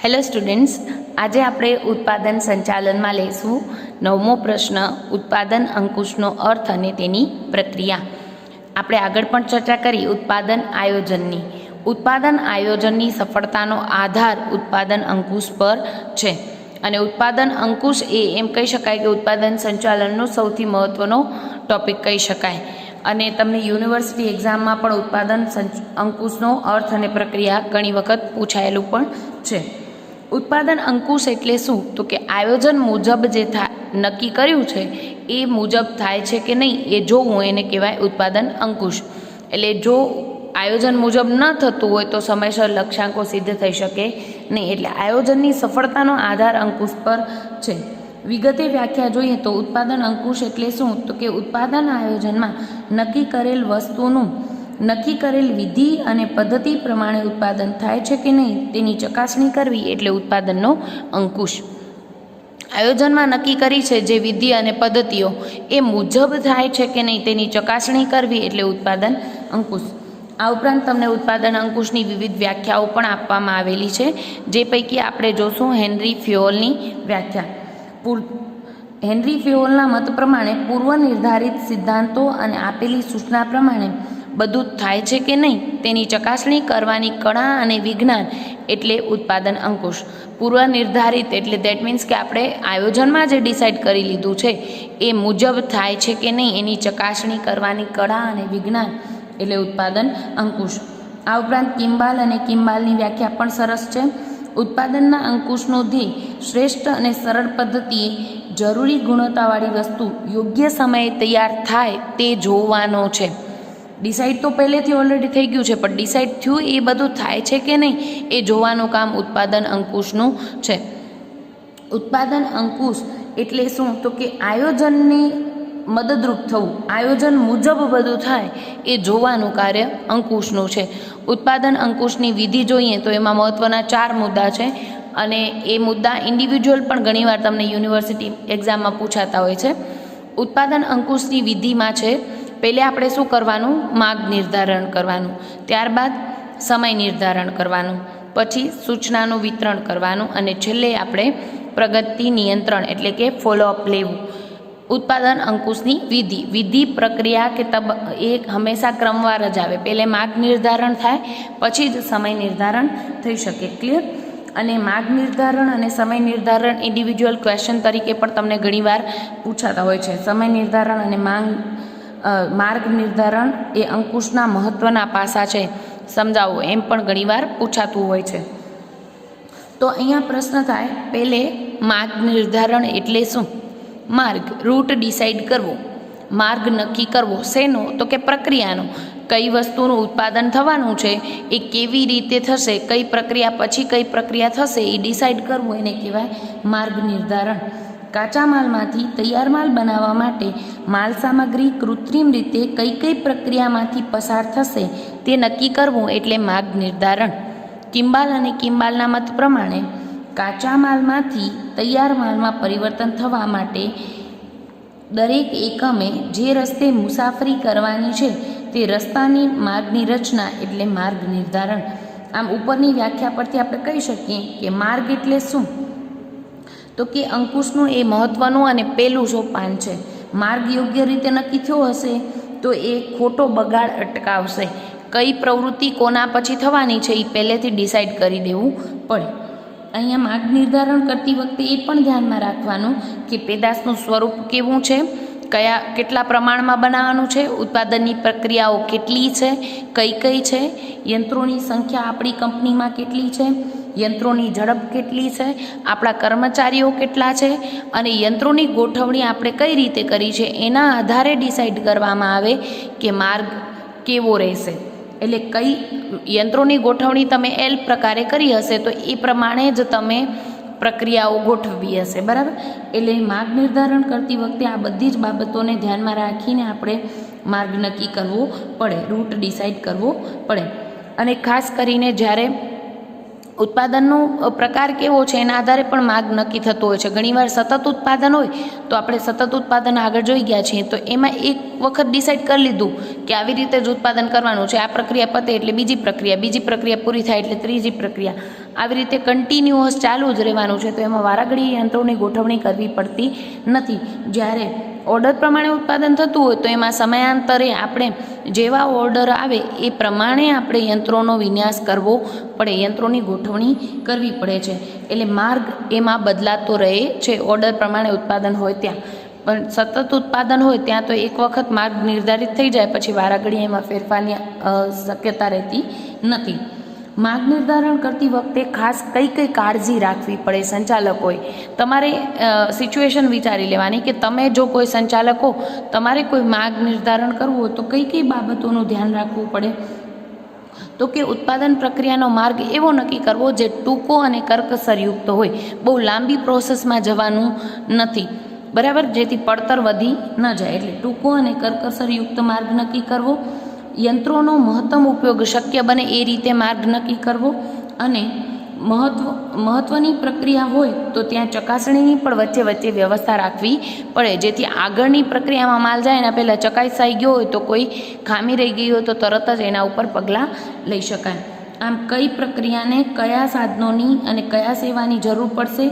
Hello students, આજે આપણે ઉત્પાદન સંચાલનમાં લઈશું નવમો પ્રશ્ન, ઉત્પાદન અંકુશનો અર્થ અને તેની પ્રક્રિયા. આપણે આગળ પણ ચર્ચા કરી ઉત્પાદન આયોજનની. ઉત્પાદન આયોજનની સફળતાનો આધાર ઉત્પાદન અંકુશ પર છે અને ઉત્પાદન અંકુશ એ એમ કહી શકાય કે ઉત્પાદન સંચાલનનો સૌથી મહત્ત્વનો ટોપિક કહી શકાય. અને તમને યુનિવર્સિટી એક્ઝામમાં પણ ઉત્પાદન અંકુશનો અર્થ અને પ્રક્રિયા ઘણી વખત પૂછાયેલું પણ છે. ઉત્પાદન અંકુશ એટલે શું? તો કે આયોજન મુજબ જે નક્કી કર્યું છે એ મુજબ થાય છે કે નહીં એ જોવું, એને કહેવાય ઉત્પાદન અંકુશ. એટલે જો આયોજન મુજબ ન થતું હોય તો સમયસર લક્ષ્યાંકો સિદ્ધ થઈ શકે નહીં. એટલે આયોજનની સફળતાનો આધાર અંકુશ પર છે. વિગતે વ્યાખ્યા જોઈએ તો ઉત્પાદન અંકુશ એટલે શું? તો કે ઉત્પાદન આયોજનમાં નક્કી કરેલ વસ્તુનું નક્કી કરેલ વિધિ અને પદ્ધતિ પ્રમાણે ઉત્પાદન થાય છે કે નહીં તેની ચકાસણી કરવી એટલે ઉત્પાદનનો અંકુશ. આયોજનમાં નક્કી કરી છે જે વિધિ અને પદ્ધતિઓ એ મુજબ થાય છે કે નહીં તેની ચકાસણી કરવી એટલે ઉત્પાદન અંકુશ. આ ઉપરાંત તમને ઉત્પાદન અંકુશની વિવિધ વ્યાખ્યાઓ પણ આપવામાં આવેલી છે, જે પૈકી આપણે જોશું હેનરી ફ્યોલની વ્યાખ્યા. હેનરી ફ્યોલના મત પ્રમાણે પૂર્વ નિર્ધારિત સિદ્ધાંતો અને આપેલી સૂચના પ્રમાણે બધું થાય છે કે નહીં તેની ચકાસણી કરવાની કળા અને વિજ્ઞાન એટલે ઉત્પાદન અંકુશ. પૂર્વ નિર્ધારિત એટલે દેટ મીન્સ કે આપણે આયોજનમાં જે ડિસાઇડ કરી લીધું છે એ મુજબ થાય છે કે નહીં એની ચકાસણી કરવાની કળા અને વિજ્ઞાન એટલે ઉત્પાદન અંકુશ. આ ઉપરાંત કિમ્બાલ અને કિમ્બાલની વ્યાખ્યા પણ સરસ છે. ઉત્પાદનના અંકુશનો ધ્યેય શ્રેષ્ઠ અને સરળ પદ્ધતિએ જરૂરી ગુણવત્તાવાળી વસ્તુ યોગ્ય સમયે તૈયાર થાય તે જોવાનો છે. ડિસાઇડ તો પહેલેથી ઓલરેડી થઈ ગયું છે, પણ ડિસાઇડ થયું એ બધું થાય છે કે નહીં એ જોવાનું કામ ઉત્પાદન અંકુશનું છે. ઉત્પાદન અંકુશ એટલે શું? તો કે આયોજનની મદદરૂપ થવું, આયોજન મુજબ બધું થાય એ જોવાનું કાર્ય અંકુશનું છે. ઉત્પાદન અંકુશની વિધિ જોઈએ તો એમાં મહત્ત્વના 4 મુદ્દા છે અને એ મુદ્દા ઇન્ડિવિજ્યુઅલ પણ ઘણીવાર તમને યુનિવર્સિટી એક્ઝામમાં પૂછાતા હોય છે. ઉત્પાદન અંકુશની વિધિમાં છે પહેલે આપણે શું કરવાનું? માર્ગ નિર્ધારણ કરવાનું, ત્યારબાદ સમય નિર્ધારણ કરવાનું, પછી સૂચનાનું વિતરણ કરવાનું અને છેલ્લે આપણે પ્રગતિ નિયંત્રણ એટલે કે ફોલોઅપ લેવું. ઉત્પાદન અંકુશની વિધિ પ્રક્રિયા કે એ હંમેશા ક્રમવાર જ આવે. પહેલે માર્ગ નિર્ધારણ થાય પછી જ સમય નિર્ધારણ થઈ શકે. ક્લિયર? અને માર્ગ નિર્ધારણ અને સમય નિર્ધારણ ઇન્ડિવિજ્યુઅલ ક્વેશ્ચન તરીકે પણ તમને ઘણીવાર પૂછાતા હોય છે. સમય નિર્ધારણ અને માર્ગ નિર્ધારણ એ અંકુશના મહત્ત્વના પાસા છે, સમજાવો એમ પણ ઘણીવાર પૂછાતું હોય છે. તો અહીંયા પ્રશ્ન થાય, પહેલે માર્ગ નિર્ધારણ એટલે શું? માર્ગ, રૂટ ડિસાઇડ કરવો, માર્ગ નક્કી કરવો. શેનો? તો કે પ્રક્રિયાનો. કઈ વસ્તુનું ઉત્પાદન થવાનું છે એ કેવી રીતે થશે, કઈ પ્રક્રિયા પછી કઈ પ્રક્રિયા થશે એ ડિસાઇડ કરવું, એને કહેવાય માર્ગ નિર્ધારણ. કાચા માલમાંથી તૈયાર માલ બનાવવા માટે માલ સામગ્રી કૃત્રિમ રીતે કઈ કઈ પ્રક્રિયામાંથી પસાર થશે તે નક્કી કરવું એટલે માર્ગ નિર્ધારણ. કિમ્બાલ અને કિમ્બાલના મત પ્રમાણે કાચા માલમાંથી તૈયાર માલમાં પરિવર્તન થવા માટે દરેક એકમે જે રસ્તે મુસાફરી કરવાની છે તે રસ્તાની માર્ગની રચના એટલે માર્ગ નિર્ધારણ. આમ ઉપરની વ્યાખ્યા પરથી આપણે કહી શકીએ કે માર્ગ એટલે શું? તો કે અંકુશનું એ મહત્ત્વનું અને પહેલું સોપાન છે. માર્ગ યોગ્ય રીતે નક્કી થયો હશે તો એ ખોટો બગાડ અટકાવશે. કઈ પ્રવૃત્તિ કોના પછી થવાની છે એ પહેલેથી ડિસાઇડ કરી દેવું પડે. અહીંયા માર્ગ નિર્ધારણ કરતી વખતે એ પણ ધ્યાનમાં રાખવાનું કે પેદાશનું સ્વરૂપ કેવું છે, કેટલા પ્રમાણમાં બનાવવાનું છે, ઉત્પાદનની પ્રક્રિયાઓ કેટલી છે, કઈ કઈ છે, યંત્રોની સંખ્યા આપણી કંપનીમાં કેટલી છે, યંત્રોની ઝડપ કેટલી છે, આપણા કર્મચારીઓ કેટલા છે અને યંત્રોની ગોઠવણી આપણે કઈ રીતે કરી છે એના આધારે ડિસાઇડ કરવામાં આવે કે માર્ગ કેવો રહેશે. એટલે કઈ યંત્રોની ગોઠવણી તમે એલ પ્રકારે કરી હશે તો એ પ્રમાણે જ તમે પ્રક્રિયાઓ ગોઠવવી હશે, બરાબર? એટલે માર્ગ નિર્ધારણ કરતી વખતે આ બધી જ બાબતોને ધ્યાનમાં રાખીને આપણે માર્ગ નક્કી કરવો પડે, રૂટ ડિસાઇડ કરવો પડે. અને ખાસ કરીને જ્યારે ઉત્પાદનનો પ્રકાર કેવો છે એના આધારે પણ માર્ગ નક્કી થતો હોય છે. ઘણીવાર સતત ઉત્પાદન હોય તો આપણે સતત ઉત્પાદન આગળ જોઈ ગયા છીએ તો એમાં એક વખત ડિસાઇડ કરી લીધું કે આવી રીતે જ ઉત્પાદન કરવાનું છે, આ પ્રક્રિયા પતે એટલે બીજી પ્રક્રિયા પૂરી થાય એટલે ત્રીજી પ્રક્રિયા, આવી રીતે કન્ટિન્યુઅસ ચાલુ જ રહેવાનું છે, તો એમાં વારાઘડી યંત્રોની ગોઠવણી કરવી પડતી નથી. જ્યારે ઓર્ડર પ્રમાણે ઉત્પાદન થતું હોય તો એમાં સમયાંતરે આપણે જેવા ઓર્ડર આવે એ પ્રમાણે આપણે યંત્રોનો વિન્યાસ કરવો પડે, યંત્રોની ગોઠવણી કરવી પડે છે. એટલે માર્ગ એમાં બદલાતો રહે છે ઓર્ડર પ્રમાણે ઉત્પાદન હોય ત્યાં. પણ સતત ઉત્પાદન હોય ત્યાં તો એક વખત માર્ગ નિર્ધારિત થઈ જાય પછી વારાઘડી એમાં ફેરફારની શક્યતા રહેતી નથી. માર્ગ નિર્ધારણ કરતી વખતે ખાસ કઈ કઈ કાળજી રાખવી પડે સંચાલકોએ? તમારે સિચ્યુએશન વિચારી લેવાની કે તમે જો કોઈ સંચાલક હો, તમારે કોઈ માર્ગ નિર્ધારણ કરવું હોય તો કઈ કઈ બાબતોનું ધ્યાન રાખવું પડે? તો કે ઉત્પાદન પ્રક્રિયાનો માર્ગ એવો નક્કી કરવો જે ટૂંકો અને કરકસરયુક્ત હોય, બહુ લાંબી પ્રોસેસમાં જવાનું નથી, બરાબર, જેથી પડતર વધી ન જાય. એટલે ટૂંકો અને કરકસરયુક્ત માર્ગ નક્કી કરવો, યંત્રોનો મહત્તમ ઉપયોગ શક્ય બને એ રીતે માર્ગ નક્કી કરવો, અને મહત્ત્વની પ્રક્રિયા હોય તો ત્યાં ચકાસણીની પણ વચ્ચે વચ્ચે વ્યવસ્થા રાખવી પડે, જેથી આગળની પ્રક્રિયામાં માલ જાય એના પહેલાં ચકાસાઈ ગયો હોય તો કોઈ ખામી રહી ગઈ હોય તો તરત જ એના ઉપર પગલાં લઈ શકાય. આમ કઈ પ્રક્રિયાને કયા સાધનોની અને કયા સેવાની જરૂર પડશે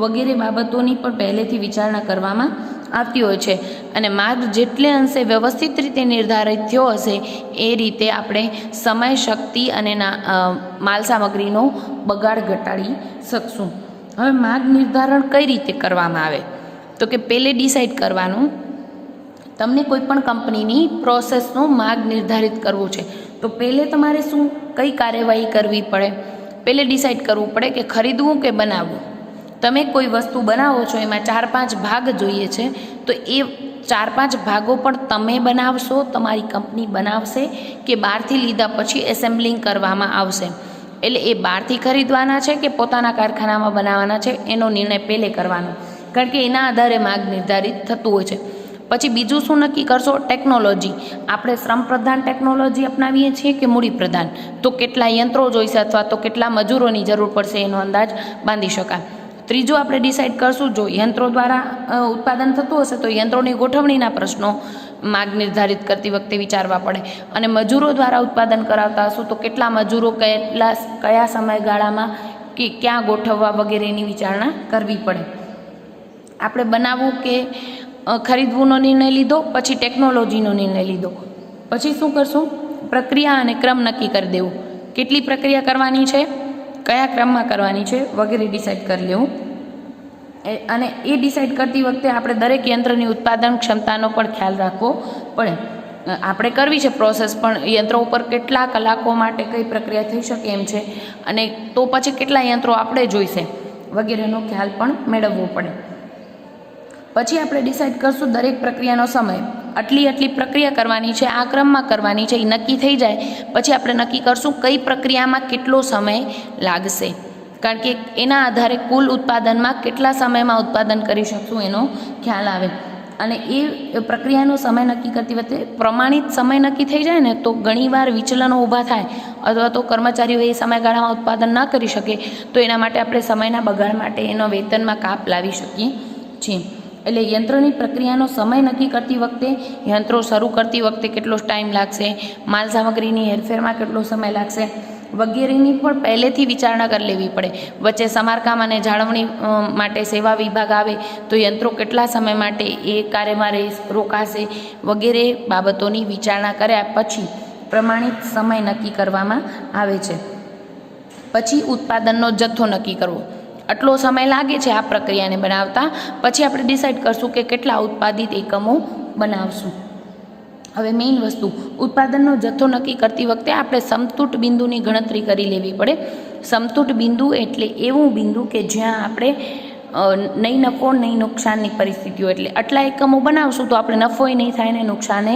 વગેરે બાબતોની પણ પહેલેથી વિચારણા કરવામાં આવતી હોય છે. અને માર્ગ જેટલે અંશે વ્યવસ્થિત રીતે નિર્ધારિત થયો હશે એ રીતે આપણે સમય, શક્તિ અને માલ સામગ્રીનો બગાડ ઘટાડી શકશું. હવે માર્ગ નિર્ધારણ કઈ રીતે કરવામાં આવે? તો કે પહેલે ડિસાઇડ કરવાનું, તમને કોઈ પણ કંપનીની પ્રોસેસનો માર્ગ નિર્ધારિત કરવો છે તો પહેલે તમારે કઈ કાર્યવાહી કરવી પડે? પહેલે ડિસાઇડ કરવું પડે કે ખરીદવું કે બનાવવું. તમે કોઈ વસ્તુ બનાવો છો એમાં 4-5 ભાગ જોઈએ છે, તો એ 4-5 ભાગો પણ તમે બનાવશો, તમારી કંપની બનાવશે કે બહારથી લીધા પછી એસેમ્બલિંગ કરવામાં આવશે? એટલે એ બહારથી ખરીદવાના છે કે પોતાના કારખાનામાં બનાવવાના છે એનો નિર્ણય પહેલે કરવાનો, કારણ કે એના આધારે માર્ગ નિર્ધારિત થતું હોય છે. પછી બીજું શું નક્કી કરશો? ટેકનોલોજી. આપણે શ્રમ પ્રધાન ટેકનોલોજી અપનાવીએ છીએ કે મૂડી પ્રધાન? તો કેટલા યંત્રો જોઈશે અથવા તો કેટલા મજૂરોની જરૂર પડશે એનો અંદાજ બાંધી શકાય. ત્રીજું આપણે ડિસાઇડ કરશું, જો યંત્રો દ્વારા ઉત્પાદન થતું હશે તો યંત્રોની ગોઠવણીના પ્રશ્નો માર્ગ નિર્ધારિત કરતી વખતે વિચારવા પડે. અને મજૂરો દ્વારા ઉત્પાદન કરાવતા હશું તો કેટલા મજૂરો કયા સમયગાળામાં કે ક્યાં ગોઠવવા વગેરેની વિચારણા કરવી પડે. આપણે બનાવવું કે ખરીદવુંનો નિર્ણય લીધો, પછી ટેકનોલોજીનો નિર્ણય લીધો, પછી શું કરશું? પ્રક્રિયા અને ક્રમ નક્કી કરી દેવું, કેટલી પ્રક્રિયા કરવાની છે, કયા ક્રમમાં કરવાની છે વગેરે ડિસાઇડ કરી લેવું. અને એ ડિસાઇડ કરતી વખતે આપણે દરેક યંત્રની ઉત્પાદન ક્ષમતાનો પણ ખ્યાલ રાખવો પડે. આપણે કરવી છે પ્રોસેસ, પણ યંત્રો ઉપર કેટલા કલાકો માટે કઈ પ્રક્રિયા થઈ શકે એમ છે, અને તો પછી કેટલા યંત્રો આપણે જોઈશે વગેરેનો ખ્યાલ પણ મેળવવો પડે. પછી આપણે ડિસાઇડ કરશું દરેક પ્રક્રિયાનો સમય, આટલી પ્રક્રિયા કરવાની છે, આ ક્રમમાં કરવાની છે, એ નક્કી થઈ જાય પછી આપણે નક્કી કરશું કઈ પ્રક્રિયામાં કેટલો સમય લાગશે, કારણ કે એના આધારે કુલ ઉત્પાદનમાં કેટલા સમયમાં ઉત્પાદન કરી શકશું એનો ખ્યાલ આવે. અને એ પ્રક્રિયાનો સમય નક્કી કરતી વખતે પ્રમાણિત સમય નક્કી થઈ જાય ને તો ઘણીવાર વિચલનો ઊભા થાય અથવા તો કર્મચારીઓ એ સમયગાળામાં ઉત્પાદન ન કરી શકે, તો એના માટે આપણે સમયના બગાડ માટે એનો વેતનમાં કાપ લાવી શકીએ છીએ. એટલે યંત્રની પ્રક્રિયાનો સમય નક્કી કરતી વખતે, યંત્રો શરૂ કરતી વખતે કેટલો ટાઈમ લાગશે, માલ સામગ્રીની હેરફેરમાં કેટલો સમય લાગશે વગેરેની પણ પહેલેથી વિચારણા કરી લેવી પડે. વચ્ચે સમારકામ અને જાળવણી માટે સેવા વિભાગ આવે તો યંત્રો કેટલા સમય માટે એ કાર્યમાં રોકાશે વગેરે બાબતોની વિચારણા કર્યા પછી પ્રમાણિત સમય નક્કી કરવામાં આવે છે. પછી ઉત્પાદનનો જથ્થો નક્કી કરવો, આટલો સમય લાગે છે આ પ્રક્રિયાને બનાવતા, પછી આપણે ડિસાઇડ કરશું કે કેટલા ઉત્પાદિત એકમો બનાવશું. હવે મેઇન વસ્તુ, ઉત્પાદનનો જથ્થો નક્કી કરતી વખતે આપણે સમતૂટ બિંદુની ગણતરી કરી લેવી પડે. સમતૂટ બિંદુ એટલે એવું બિંદુ કે જ્યાં આપણે નહીં નફો નહીં નુકસાનની પરિસ્થિતિઓ, એટલે આટલા એકમો બનાવશું તો આપણે નફોય નહીં થાય ને નુકસાને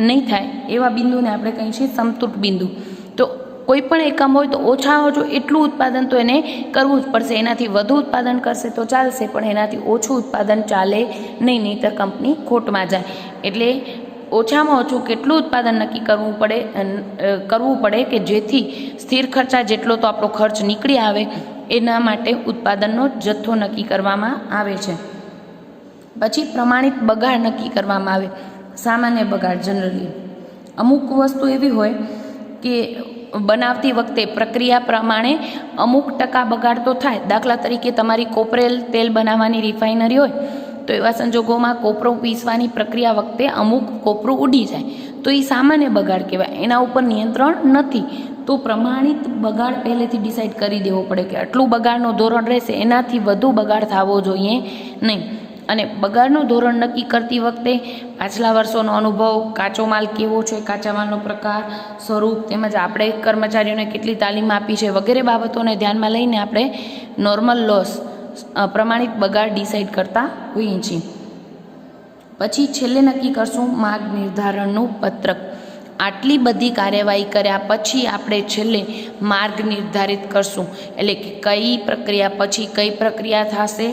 નહીં થાય એવા બિંદુને આપણે કહીએ છીએ સમતૂટ બિંદુ. તો કોઈ પણ એકમ હોય તો ઓછામાં ઓછું એટલું ઉત્પાદન તો એને કરવું જ પડશે. એનાથી વધુ ઉત્પાદન કરશે તો ચાલશે, પણ એનાથી ઓછું ઉત્પાદન ચાલે નહીં, નહીંતર કંપની ખોટમાં જાય. એટલે ઓછામાં ઓછું કેટલું ઉત્પાદન નક્કી કરવું પડે કે જેથી સ્થિર ખર્ચા જેટલો તો આપણો ખર્ચ નીકળી આવે, એના માટે ઉત્પાદનનો જથ્થો નક્કી કરવામાં આવે છે. પછી પ્રમાણિત બગાડ નક્કી કરવામાં આવે. સામાન્ય બગાડ જનરલી અમુક વસ્તુ એવી હોય કે બનાવતી વખતે પ્રક્રિયા પ્રમાણે અમુક ટકા બગાડ તો થાય. દાખલા તરીકે તમારી કોપરેલ તેલ બનાવવાની રિફાઇનરી હોય તો એવા સંજોગોમાં કોપરું પીસવાની પ્રક્રિયા વખતે અમુક કોપરું ઉડી જાય તો એ સામાન્ય બગાડ કહેવાય, એના ઉપર નિયંત્રણ નથી. તો પ્રમાણિત બગાડ પહેલેથી ડિસાઇડ કરી દેવો પડે કે આટલું બગાડનું ધોરણ રહેશે, એનાથી વધુ બગાડ થવો જોઈએ નહીં. અને બગાડનું ધોરણ નક્કી કરતી વખતે પાછલા વર્ષોનો અનુભવ, કાચો માલ કેવો છે, કાચા માલનો પ્રકાર, સ્વરૂપ, તેમજ આપણે કર્મચારીઓને કેટલી તાલીમ આપી છે વગેરે બાબતોને ધ્યાનમાં લઈને આપણે નોર્મલ લોસ પ્રમાણિત બગાડ ડિસાઇડ કરતા હોઈએ છીએ. પછી છેલ્લે નક્કી કરશું માર્ગ નિર્ધારણનું પત્રક. આટલી બધી કાર્યવાહી કર્યા પછી આપણે છેલ્લે માર્ગ નિર્ધારિત કરશું, એટલે કે કઈ પ્રક્રિયા પછી કઈ પ્રક્રિયા થશે,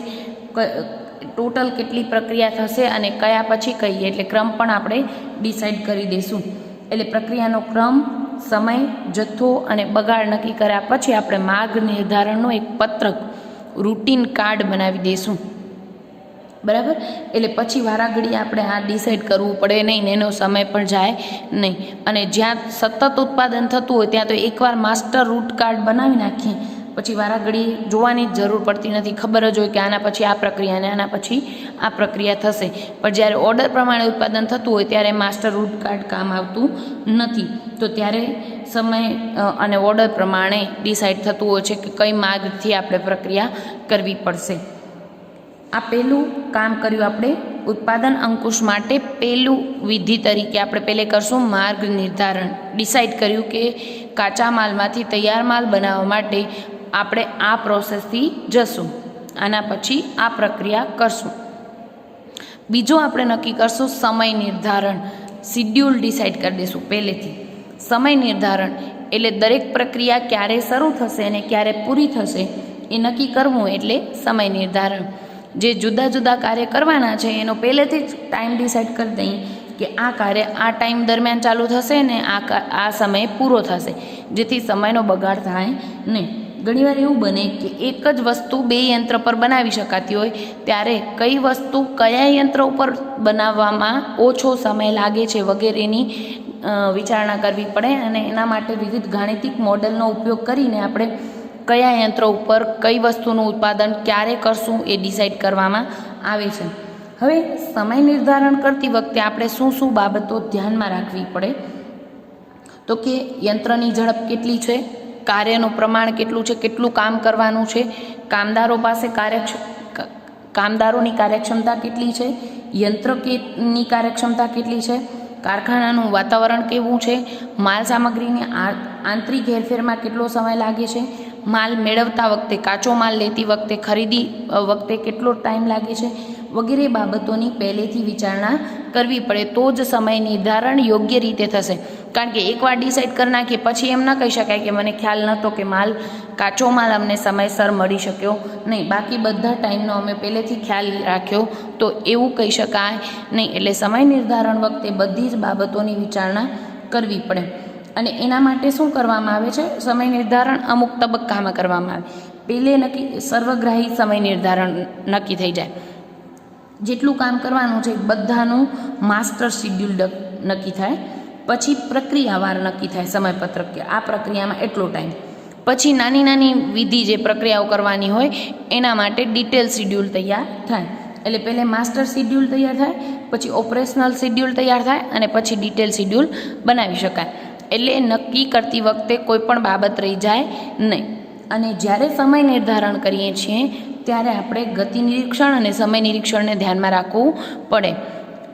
ટોટલ કેટલી પ્રક્રિયા થશે અને કયા પછી કઈ, એટલે ક્રમ પણ આપણે ડિસાઇડ કરી દઈશું. એટલે પ્રક્રિયાનો ક્રમ, સમય, જથ્થો અને બગાડ નક્કી કર્યા પછી આપણે માર્ગ નિર્ધારણનું એક પત્રક, રૂટીન કાર્ડ બનાવી દઈશું. બરાબર. એટલે પછી વારાઘડી આપણે આ ડિસાઇડ કરવું પડે નહીં, એનો સમય પણ જાય નહીં. અને જ્યાં સતત ઉત્પાદન થતું હોય ત્યાં તો એકવાર માસ્ટર રૂટ કાર્ડ બનાવી નાખીએ પછી વારાઘડી જોવાની જ જરૂર પડતી નથી. ખબર જ હોય કે આના પછી આ પ્રક્રિયા અને આના પછી આ પ્રક્રિયા થશે. પણ જ્યારે ઓર્ડર પ્રમાણે ઉત્પાદન થતું હોય ત્યારે માસ્ટર રૂટ કાર્ડ કામ આવતું નથી. તો ત્યારે સમય અને ઓર્ડર પ્રમાણે ડિસાઇડ થતું હોય છે કે કઈ માર્ગથી આપણે પ્રક્રિયા કરવી પડશે. આ પહેલું કામ કર્યું આપણે ઉત્પાદન અંકુશ માટે. પહેલું વિધિ તરીકે આપણે પહેલે કરશું માર્ગ નિર્ધારણ. ડિસાઇડ કર્યું કે કાચા માલમાંથી તૈયાર માલ બનાવવા માટે આપણે આ પ્રોસેસથી જશું, આના પછી આ પ્રક્રિયા કરશું. બીજું આપણે નક્કી કરશું સમય નિર્ધારણ. શિડ્યુલ ડિસાઇડ કરી દઈશું પહેલેથી. સમય નિર્ધારણ એટલે દરેક પ્રક્રિયા ક્યારે શરૂ થશે અને ક્યારે પૂરી થશે એ નક્કી કરવું એટલે સમય નિર્ધારણ. જે જુદા જુદા કાર્ય કરવાના છે એનો પહેલેથી જ ટાઈમ ડિસાઇડ કરી દઈએ કે આ કાર્ય આ ટાઈમ દરમિયાન ચાલુ થશે ને આ સમયે પૂરો થશે, જેથી સમયનો બગાડ થાય નહીં. ઘણીવાર એવું બને કે એક જ વસ્તુ બે યંત્ર પર બનાવી શકાતી હોય ત્યારે કઈ વસ્તુ કયા યંત્ર ઉપર બનાવવામાં ઓછો સમય લાગે છે વગેરેની વિચારણા કરવી પડે. અને એના માટે વિવિધ ગાણિતિક મોડેલનો ઉપયોગ કરીને આપણે કયા યંત્ર ઉપર કઈ વસ્તુનું ઉત્પાદન ક્યારે કરશું એ ડિસાઇડ કરવામાં આવે છે. હવે સમય નિર્ધારણ કરતી વખતે આપણે શું શું બાબતો ધ્યાનમાં રાખવી પડે તો કે યંત્રની ઝડપ કેટલી છે, કાર્યનું પ્રમાણ કેટલું છે, કેટલું કામ કરવાનું છે, કામદારો પાસે કામદારોની કાર્યક્ષમતા કેટલી છે, યંત્રની કાર્યક્ષમતા કેટલી છે, કારખાનાનું વાતાવરણ કેવું છે, માલ સામગ્રીની આંતરિક હેરફેરમાં કેટલો સમય લાગે છે, માલ મેળવતા વખતે, કાચો માલ લેતી વખતે, ખરીદી વખતે કેટલો ટાઈમ લાગે છે વગેરે બાબતોની પહેલેથી વિચારણા કરવી પડે તો જ સમય નિર્ધારણ યોગ્ય રીતે થશે. કારણ કે એકવાર ડિસાઇડ કરી નાખીએ પછી એમ ન કહી શકાય કે મને ખ્યાલ નહોતો કે કાચો માલ અમને સમયસર મળી શક્યો નહીં, બાકી બધા ટાઈમનો અમે પહેલેથી ખ્યાલ રાખ્યો તો એવું કહી શકાય નહીં. એટલે સમય નિર્ધારણ વખતે બધી જ બાબતોની વિચારણા કરવી પડે. અને એના માટે શું કરવામાં આવે છે, સમય નિર્ધારણ અમુક તબક્કામાં કરવામાં આવે. પહેલે સર્વગ્રાહી સમય નિર્ધારણ નક્કી થઈ જાય. જેટલું કામ કરવાનું છે બધાનું માસ્ટર શિડ્યુલ નક્કી થાય. પછી પ્રક્રિયાવાર નક્કી થાય સમયપત્રક કે આ પ્રક્રિયામાં એટલો ટાઈમ. પછી નાની નાની વિધિ જે પ્રક્રિયાઓ કરવાની હોય એના માટે ડિટેલ શિડ્યુલ તૈયાર થાય. એટલે પહેલે માસ્ટર શિડ્યુલ તૈયાર થાય, પછી ઓપરેશનલ શિડ્યુલ તૈયાર થાય અને પછી ડિટેલ શિડ્યુલ બનાવી શકાય. એટલે નક્કી કરતી વખતે કોઈ પણ બાબત રહી જાય નહીં. અને જ્યારે સમય નિર્ધારણ કરીએ છીએ ત્યારે આપણે ગતિ નિરીક્ષણ અને સમય નિરીક્ષણને ધ્યાનમાં રાખવું પડે.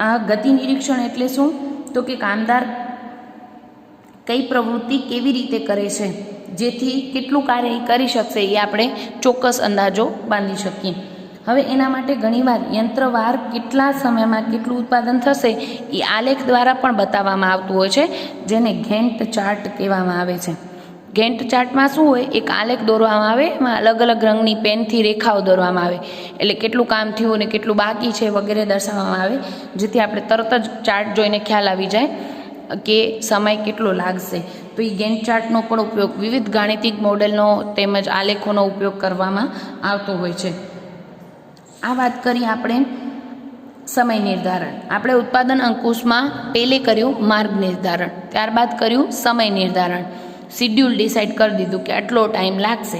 આ ગતિ નિરીક્ષણ એટલે શું તો કે કામદાર કઈ પ્રવૃત્તિ કેવી રીતે કરે છે જેથી કેટલું કાર્ય કરી શકશે એ આપણે ચોક્કસ અંદાજો બાંધી શકીએ. હવે એના માટે ઘણીવાર યંત્રવાર કેટલા સમયમાં કેટલું ઉત્પાદન થશે એ આલેખ દ્વારા પણ બતાવવામાં આવતું હોય છે, જેને ગેન્ટ ચાર્ટ કહેવામાં આવે છે. ગેન્ટ ચાર્ટમાં શું હોય, એક આલેખ દોરવામાં આવે, એમાં અલગ અલગ રંગની પેનથી રેખાઓ દોરવામાં આવે, એટલે કેટલું કામ થયું અને કેટલું બાકી છે વગેરે દર્શાવવામાં આવે, જેથી આપણે તરત જ ચાર્ટ જોઈને ખ્યાલ આવી જાય કે સમય કેટલો લાગશે. તો એ ગેન્ટ ચાર્ટનો પણ ઉપયોગ વિવિધ ગાણિતિક મોડેલનો તેમજ આલેખોનો ઉપયોગ કરવામાં આવતો હોય છે. આ વાત કરી આપણે સમય નિર્ધારણ. આપણે ઉત્પાદન અંકુશમાં પહેલે કર્યું માર્ગ નિર્ધારણ, ત્યારબાદ કર્યું સમય નિર્ધારણ. શિડ્યુલ ડિસાઇડ કરી દીધું કે આટલો ટાઈમ લાગશે.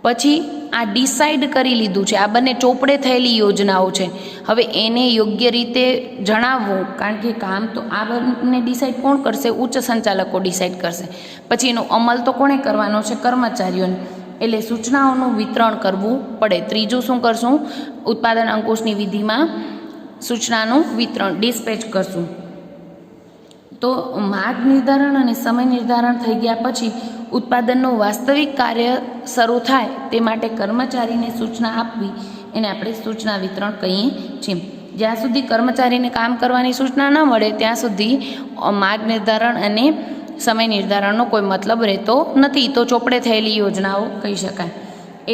પછી આ ડિસાઇડ કરી લીધું છે, આ બંને ચોપડે થયેલી યોજનાઓ છે. હવે એને યોગ્ય રીતે જણાવવું, કારણ કે કામ તો આ બંને ડિસાઇડ કોણ કરશે? ઉચ્ચ સંચાલકો ડિસાઇડ કરશે. પછી એનો અમલ તો કોણે કરવાનો છે? કર્મચારીઓને. એટલે સૂચનાઓનું વિતરણ કરવું પડે. ત્રીજું શું કરશું? ઉત્પાદન અંકુશની વિધિમાં સૂચનાનું વિતરણ, ડિસ્પેચ કરશું. તો માર્ગ નિર્ધારણ અને સમય નિર્ધારણ થઈ ગયા પછી ઉત્પાદનનું વાસ્તવિક કાર્ય શરૂ થાય તે માટે કર્મચારીને સૂચના આપવી એને આપણે સૂચના વિતરણ કહીએ છીએ. જ્યાં સુધી કર્મચારીને કામ કરવાની સૂચના ન મળે ત્યાં સુધી માર્ગ નિર્ધારણ અને સમય નિર્ધારણનો કોઈ મતલબ રહેતો નથી. તો ચોપડે થયેલી યોજનાઓ કહી શકાય.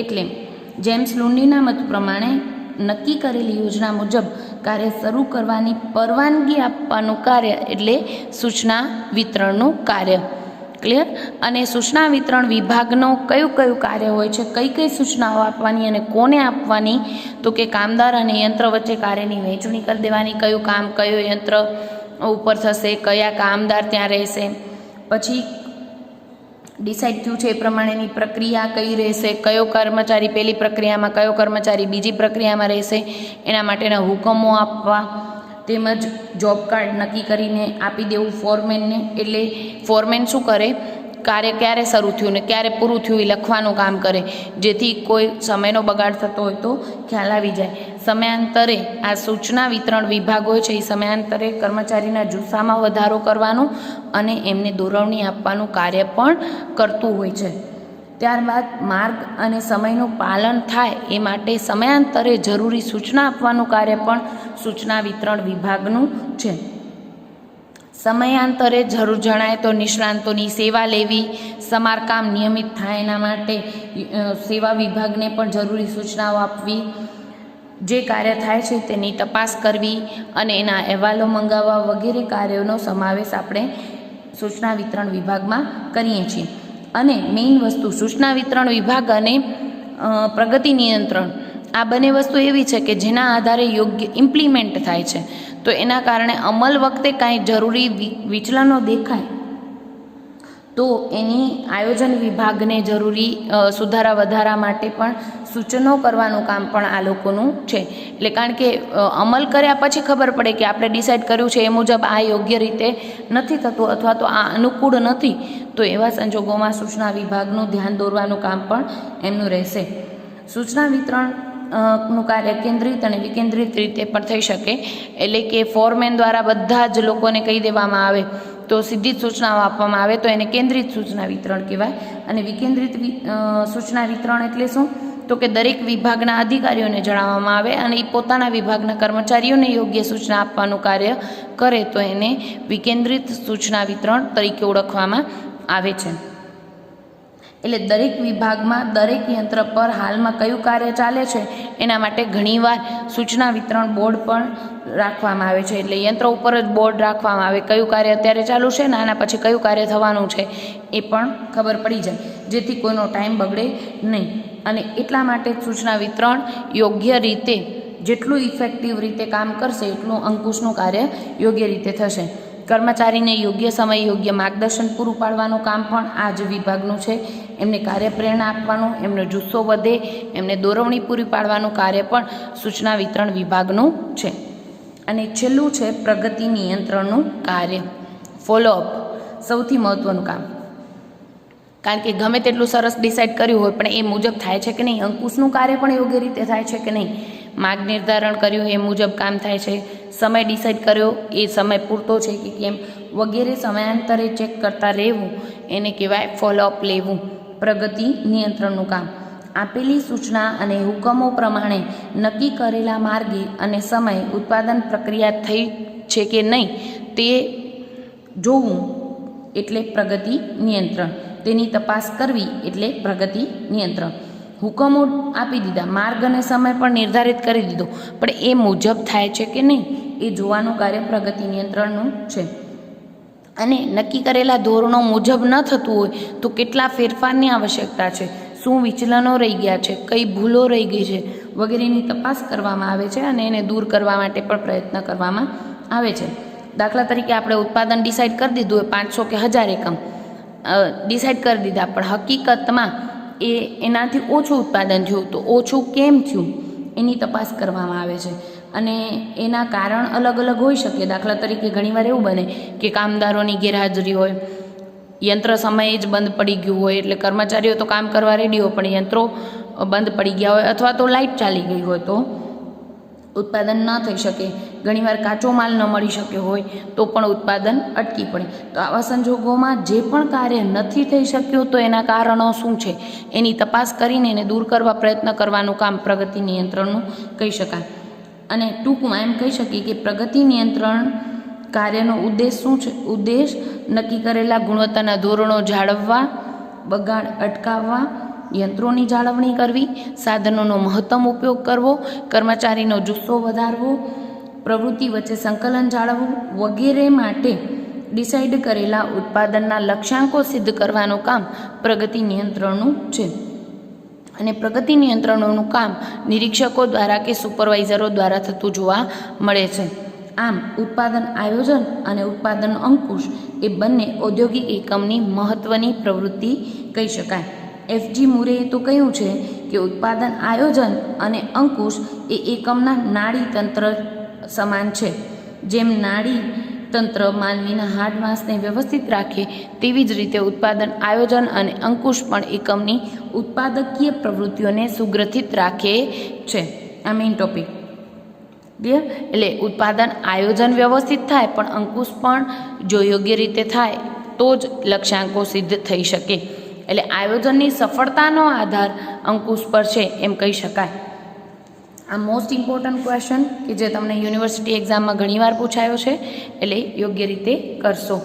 એટલે જેમ્સ લુન્ડીના મત પ્રમાણે નક્કી કરેલી યોજના મુજબ કાર્ય શરૂ કરવાની પરવાનગી આપવાનું કાર્ય એટલે સૂચના વિતરણનું કાર્ય. ક્લિયર? અને સૂચના વિતરણ વિભાગનો કયું કાર્ય હોય છે, કઈ કઈ સૂચનાઓ આપવાની અને કોને આપવાની? તો કે કામદાર અને યંત્ર વચ્ચે કાર્યની વહેંચણી કરી દેવાની. કયું કામ કયો યંત્ર ઉપર થશે, કયા કામદાર ત્યાં રહેશે. પછી ડિસાઇડ થયું છે એ પ્રમાણેની પ્રક્રિયા કઈ રહેશે, કયો કર્મચારી પહેલી પ્રક્રિયામાં, કયો કર્મચારી બીજી પ્રક્રિયામાં રહેશે, એના માટેના હુકમો આપવા. તેમજ જોબ કાર્ડ નક્કી કરીને આપી દેવું ફોરમેનને. એટલે ફોરમેન શું કરે? કાર્ય ક્યારે શરૂ થયું ને ક્યારે પૂરું થયું એ લખવાનું કામ કરે, જેથી કોઈ સમયનો બગાડ થતો હોય તો ખ્યાલ આવી જાય. સમયાંતરે આ સૂચના વિતરણ વિભાગ હોય છે એ સમયાંતરે કર્મચારીના જુસ્સામાં વધારો કરવાનું અને એમને દોરવણી આપવાનું કાર્ય પણ કરતું હોય છે. ત્યારબાદ માર્ગ અને સમયનું પાલન થાય એ માટે સમયાંતરે જરૂરી સૂચના આપવાનું કાર્ય પણ સૂચના વિતરણ વિભાગનું છે. સમયાંતરે જરૂર જણાય તો નિષ્ણાંતોની સેવા લેવી, સમારકામ નિયમિત થાય એના માટે સેવા વિભાગને પણ જરૂરી સૂચનાઓ આપવી, જે કાર્ય થાય છે તેની તપાસ કરવી અને એના અહેવાલો મંગાવવા વગેરે કાર્યોનો સમાવેશ આપણે સૂચના વિતરણ વિભાગમાં કરીએ છીએ. અને મેઇન વસ્તુ સૂચના વિતરણ વિભાગ અને પ્રગતિ નિયંત્રણ, આ બંને વસ્તુ એવી છે કે જેના આધારે યોગ્ય ઇમ્પ્લિમેન્ટ થાય છે. તો એના કારણે અમલ વખતે કાંઈ જરૂરી વિચલનો દેખાય તો એની આયોજન વિભાગને જરૂરી સુધારા વધારા માટે પણ સૂચનો કરવાનું કામ પણ આ લોકોનું છે. એટલે કારણ કે અમલ કર્યા પછી ખબર પડે કે આપણે ડિસાઇડ કર્યું છે એ મુજબ આ યોગ્ય રીતે નથી થતું અથવા તો આ અનુકૂળ નથી, તો એવા સંજોગોમાં સૂચના વિભાગનું ધ્યાન દોરવાનું કામ પણ એમનું રહેશે. સૂચના વિતરણ નું કાર્ય કેન્દ્રિત અને વિકેન્દ્રિત રીતે પણ થઈ શકે. એટલે કે ફોરમેન દ્વારા બધા જ લોકોને કહી દેવામાં આવે તો સીધી જ સૂચનાઓ આપવામાં આવે તો એને કેન્દ્રિત સૂચના વિતરણ કહેવાય. અને વિકેન્દ્રિત સૂચના વિતરણ એટલે શું? તો કે દરેક વિભાગના અધિકારીઓને જણાવવામાં આવે અને એ પોતાના વિભાગના કર્મચારીઓને યોગ્ય સૂચના આપવાનું કાર્ય કરે તો એને વિકેન્દ્રિત સૂચના વિતરણ તરીકે ઓળખવામાં આવે છે. એટલે દરેક વિભાગમાં દરેક યંત્ર પર હાલમાં કયું કાર્ય ચાલે છે એના માટે ઘણીવાર સૂચના વિતરણ બોર્ડ પણ રાખવામાં આવે છે. એટલે યંત્ર ઉપર જ બોર્ડ રાખવામાં આવે, કયું કાર્ય અત્યારે ચાલુ છે ને આના પછી કયું કાર્ય થવાનું છે એ પણ ખબર પડી જાય, જેથી કોઈનો ટાઈમ બગડે નહીં. અને એટલા માટે જ સૂચના વિતરણ યોગ્ય રીતે જેટલું ઇફેક્ટિવ રીતે કામ કરશે એટલું અંકુશનું કાર્ય યોગ્ય રીતે થશે. કર્મચારીને યોગ્ય સમય યોગ્ય માર્ગદર્શન પૂરું પાડવાનું કામ પણ આ જ વિભાગનું છે. એમને કાર્યપ્રેરણા આપવાનું, એમનો જુસ્સો વધે, એમને દોરવણી પૂરી પાડવાનું કાર્ય પણ સૂચના વિતરણ વિભાગનું છે. અને છેલ્લું છે પ્રગતિ નિયંત્રણનું કાર્ય, ફોલોઅપ, સૌથી મહત્ત્વનું કામ. કારણ કે ગમે તેટલું સરસ ડિસાઇડ કર્યું હોય પણ એ મુજબ થાય છે કે નહીં, અંકુશનું કાર્ય પણ યોગ્ય રીતે થાય છે કે નહીં, માર્ગ નિર્ધારણ કર્યું એ મુજબ કામ થાય છે, સમય ડિસાઇડ કર્યો એ સમય પૂરતો છે કે કેમ વગેરે સમયાંતરે ચેક કરતા રહેવું એને કહેવાય ફોલોઅપ લેવું. પ્રગતિ નિયંત્રણનું કામ આપેલી સૂચના અને હુકમો પ્રમાણે નક્કી કરેલા માર્ગે અને સમય ઉત્પાદન પ્રક્રિયા થઈ છે કે નહીં તે જોવું એટલે પ્રગતિ નિયંત્રણ. તેની તપાસ કરવી એટલે પ્રગતિ નિયંત્રણ. હુકમો આપી દીધા, માર્ગ અને સમય પણ નિર્ધારિત કરી દીધો, પણ એ મુજબ થાય છે કે નહીં એ જોવાનું કાર્ય પ્રગતિ નિયંત્રણનું છે. અને નક્કી કરેલા ધોરણો મુજબ ન થતું હોય તો કેટલા ફેરફારની આવશ્યકતા છે, શું વિચલનો રહી ગયા છે, કઈ ભૂલો રહી ગઈ છે વગેરેની તપાસ કરવામાં આવે છે અને એને દૂર કરવા માટે પણ પ્રયત્ન કરવામાં આવે છે. દાખલા તરીકે આપણે ઉત્પાદન ડિસાઇડ કરી દીધું હોય 500 કે 1000 એકમ, ડિસાઇડ કરી દીધા, પણ હકીકતમાં એનાથી ઓછું ઉત્પાદન થયું. તો ઓછું કેમ થયું એની તપાસ કરવામાં આવે છે, અને એના કારણ અલગ અલગ હોઈ શકે. દાખલા તરીકે ઘણીવાર એવું બને કે કામદારોની ગેરહાજરી હોય, યંત્ર સમયે જ બંધ પડી ગયું હોય, એટલે કર્મચારીઓ તો કામ કરવા રેડી હોય પણ યંત્રો બંધ પડી ગયા હોય, અથવા તો લાઇટ ચાલી ગઈ હોય તો ઉત્પાદન ન થઈ શકે. ઘણીવાર કાચો માલ ન મળી શક્યો હોય તો પણ ઉત્પાદન અટકી પડે. તો આવા સંજોગોમાં જે પણ કાર્ય નથી થઈ શક્યું તો એના કારણો શું છે એની તપાસ કરીને એને દૂર કરવા પ્રયત્ન કરવાનું કામ પ્રગતિ નિયંત્રણનું કહી શકાય. અને ટૂંકમાં એમ કહી શકીએ કે પ્રગતિ નિયંત્રણ કાર્યનો ઉદ્દેશ શું છે? ઉદ્દેશ નક્કી કરેલા ગુણવત્તાના ધોરણો જાળવવા, બગાડ અટકાવવા, યંત્રોની જાળવણી કરવી, સાધનોનો મહત્તમ ઉપયોગ કરવો, કર્મચારીનો જુસ્સો વધારવો, પ્રવૃત્તિ વચ્ચે સંકલન જાળવવું વગેરે માટે ડિસાઇડ કરેલા ઉત્પાદનના લક્ષ્યાંકો સિદ્ધ કરવાનું કામ પ્રગતિ નિયંત્રણનું છે. અને પ્રગતિ નિયંત્રણોનું કામ નિરીક્ષકો દ્વારા કે સુપરવાઇઝરો દ્વારા થતું જોવા મળે છે. આમ ઉત્પાદન આયોજન અને ઉત્પાદન અંકુશ એ બંને ઔદ્યોગિક એકમની મહત્ત્વની પ્રવૃત્તિ કહી શકાય. એફજી મુરેએ તો કહ્યું છે કે ઉત્પાદન આયોજન અને અંકુશ એ એકમના નાડી તંત્ર સમાન છે. જેમ નાડી તંત્ર માનવીના હાડ માંસને વ્યવસ્થિત રાખે તેવી જ રીતે ઉત્પાદન આયોજન અને અંકુશ પણ એકમની ઉત્પાદકીય પ્રવૃત્તિઓને સુગ્રથિત રાખે છે. આ મેઇન ટોપિક ક્લિયર. એટલે ઉત્પાદન આયોજન વ્યવસ્થિત થાય પણ અંકુશ પણ જો યોગ્ય રીતે થાય તો જ લક્ષ્યાંકો સિદ્ધ થઈ શકે. એટલે આયોજનની સફળતાનો આધાર અંકુશ પર છે એમ કહી શકાય. આ મોસ્ટ ઇમ્પોર્ટન્ટ ક્વેશ્ચન કે જે તમને યુનિવર્સિટી એક્ઝામમાં ઘણીવાર પૂછાયો છે, એટલે યોગ્ય રીતે કરશો.